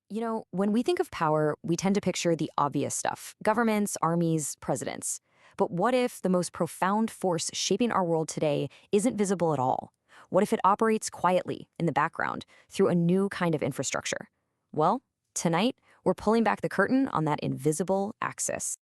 When we think of power, we tend to picture the obvious stuff: governments, armies, presidents. But what if the most profound force shaping our world today isn't visible at all? What if it operates quietly in the background through a new kind of infrastructure? Well, tonight, we're pulling back the curtain on that invisible axis.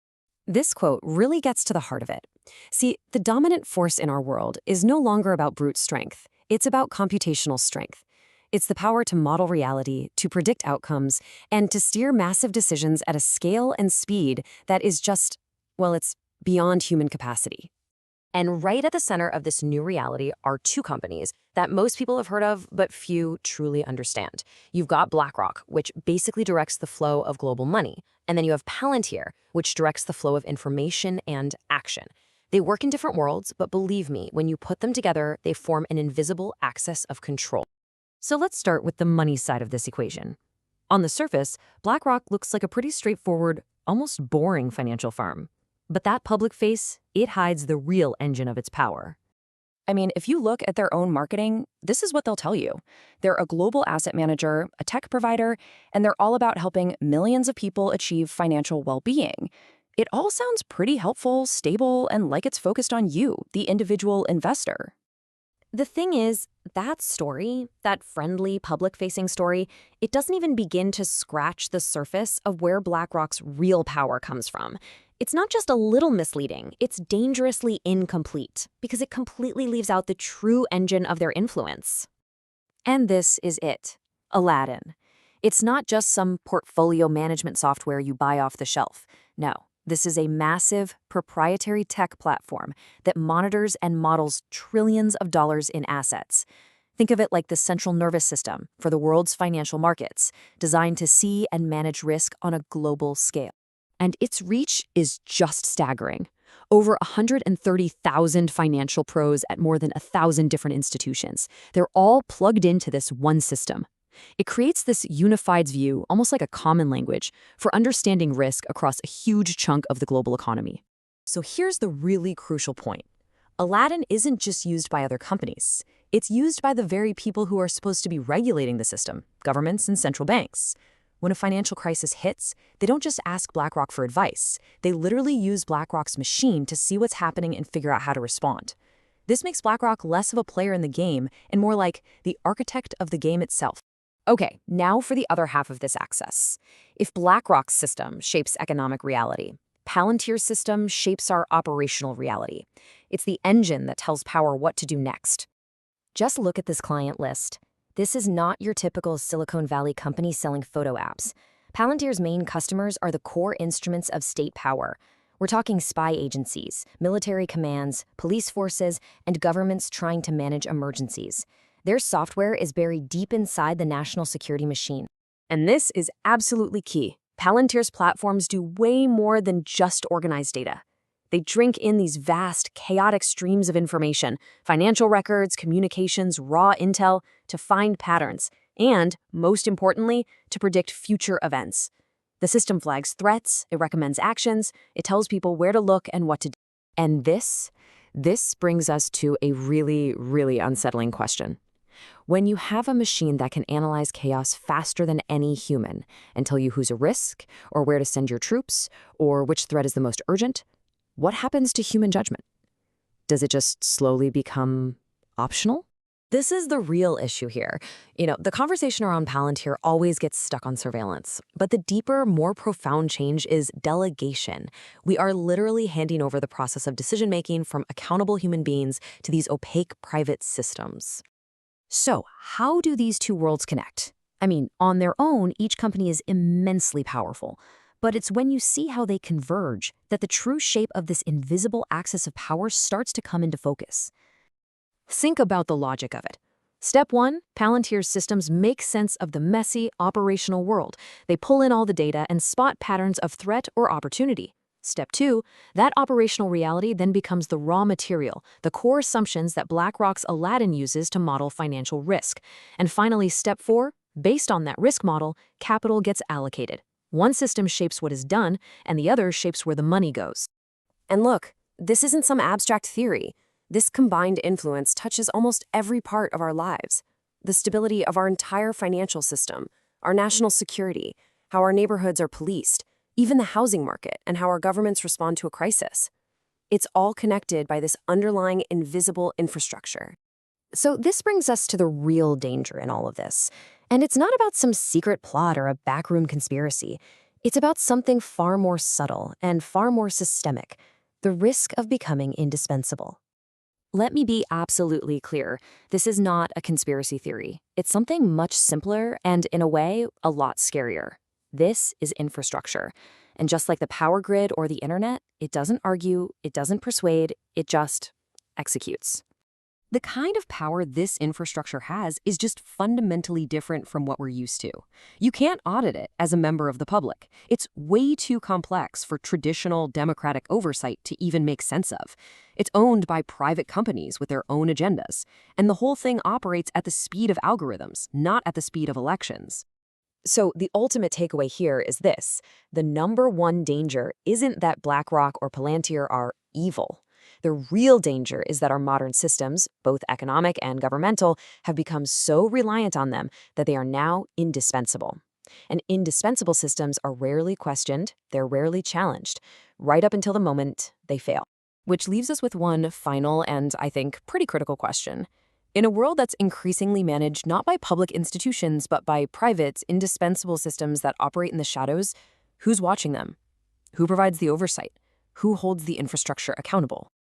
This quote really gets to the heart of it. See, the dominant force in our world is no longer about brute strength. It's about computational strength. It's the power to model reality, to predict outcomes, and to steer massive decisions at a scale and speed that is just, well, it's beyond human capacity. And right at the center of this new reality are two companies that most people have heard of, but few truly understand. You've got BlackRock, which basically directs the flow of global money. And then you have Palantir, which directs the flow of information and action. They work in different worlds, but believe me, when you put them together, they form an invisible axis of control. So let's start with the money side of this equation. On the surface, BlackRock looks like a pretty straightforward, almost boring financial firm. But that public face, it hides the real engine of its power. I mean, if you look at their own marketing, this is what they'll tell you. They're a global asset manager, a tech provider, and they're all about helping millions of people achieve financial well-being. It all sounds pretty helpful, stable, and like it's focused on you, the individual investor. The thing is, that story, that friendly, public-facing story, it doesn't even begin to scratch the surface of where BlackRock's real power comes from. It's not just a little misleading, it's dangerously incomplete, because it completely leaves out the true engine of their influence. And this is it, Aladdin. It's not just some portfolio management software you buy off the shelf. No. This is a massive, proprietary tech platform that monitors and models trillions of dollars in assets. Think of it like the central nervous system for the world's financial markets, designed to see and manage risk on a global scale. And its reach is just staggering. Over 130,000 financial pros at more than 1,000 different institutions. They're all plugged into this one system. It creates this unified view, almost like a common language, for understanding risk across a huge chunk of the global economy. So here's the really crucial point. Aladdin isn't just used by other companies. It's used by the very people who are supposed to be regulating the system, governments and central banks. When a financial crisis hits, they don't just ask BlackRock for advice. They literally use BlackRock's machine to see what's happening and figure out how to respond. This makes BlackRock less of a player in the game and more like the architect of the game itself. Okay, now for the other half of this axis. If BlackRock's system shapes economic reality, Palantir's system shapes our operational reality. It's the engine that tells power what to do next. Just look at this client list. This is not your typical Silicon Valley company selling photo apps. Palantir's main customers are the core instruments of state power. We're talking spy agencies, military commands, police forces, and governments trying to manage emergencies. Their software is buried deep inside the national security machine. And this is absolutely key. Palantir's platforms do way more than just organize data. They drink in these vast, chaotic streams of information, financial records, communications, raw intel, to find patterns, and, most importantly, to predict future events. The system flags threats, it recommends actions, it tells people where to look and what to do. And this brings us to a really, really unsettling question. When you have a machine that can analyze chaos faster than any human and tell you who's a risk, or where to send your troops, or which threat is the most urgent, what happens to human judgment? Does it just slowly become optional? This is the real issue here. The conversation around Palantir always gets stuck on surveillance. But the deeper, more profound change is delegation. We are literally handing over the process of decision-making from accountable human beings to these opaque private systems. So, how do these two worlds connect? I mean, on their own, each company is immensely powerful. But it's when you see how they converge that the true shape of this invisible axis of power starts to come into focus. Think about the logic of it. Step 1, Palantir's systems make sense of the messy, operational world. They pull in all the data and spot patterns of threat or opportunity. Step 2, that operational reality then becomes the raw material, the core assumptions that BlackRock's Aladdin uses to model financial risk. And finally, Step 4, based on that risk model, capital gets allocated. One system shapes what is done, and the other shapes where the money goes. And look, this isn't some abstract theory. This combined influence touches almost every part of our lives. The stability of our entire financial system, our national security, how our neighborhoods are policed, even the housing market, and how our governments respond to a crisis. It's all connected by this underlying invisible infrastructure. So this brings us to the real danger in all of this. And it's not about some secret plot or a backroom conspiracy. It's about something far more subtle and far more systemic, the risk of becoming indispensable. Let me be absolutely clear. This is not a conspiracy theory. It's something much simpler and, in a way, a lot scarier. This is infrastructure. And just like the power grid or the internet, it doesn't argue, it doesn't persuade, it just executes. The kind of power this infrastructure has is just fundamentally different from what we're used to. You can't audit it as a member of the public. It's way too complex for traditional democratic oversight to even make sense of. It's owned by private companies with their own agendas, and the whole thing operates at the speed of algorithms, not at the speed of elections. So the ultimate takeaway here is this: the number one danger isn't that BlackRock or Palantir are evil. The real danger is that our modern systems, both economic and governmental, have become so reliant on them that they are now indispensable. And indispensable systems are rarely questioned, they're rarely challenged, right up until the moment they fail. Which leaves us with one final and, I think, pretty critical question. In a world that's increasingly managed not by public institutions but by private, indispensable systems that operate in the shadows, who's watching them? Who provides the oversight? Who holds the infrastructure accountable?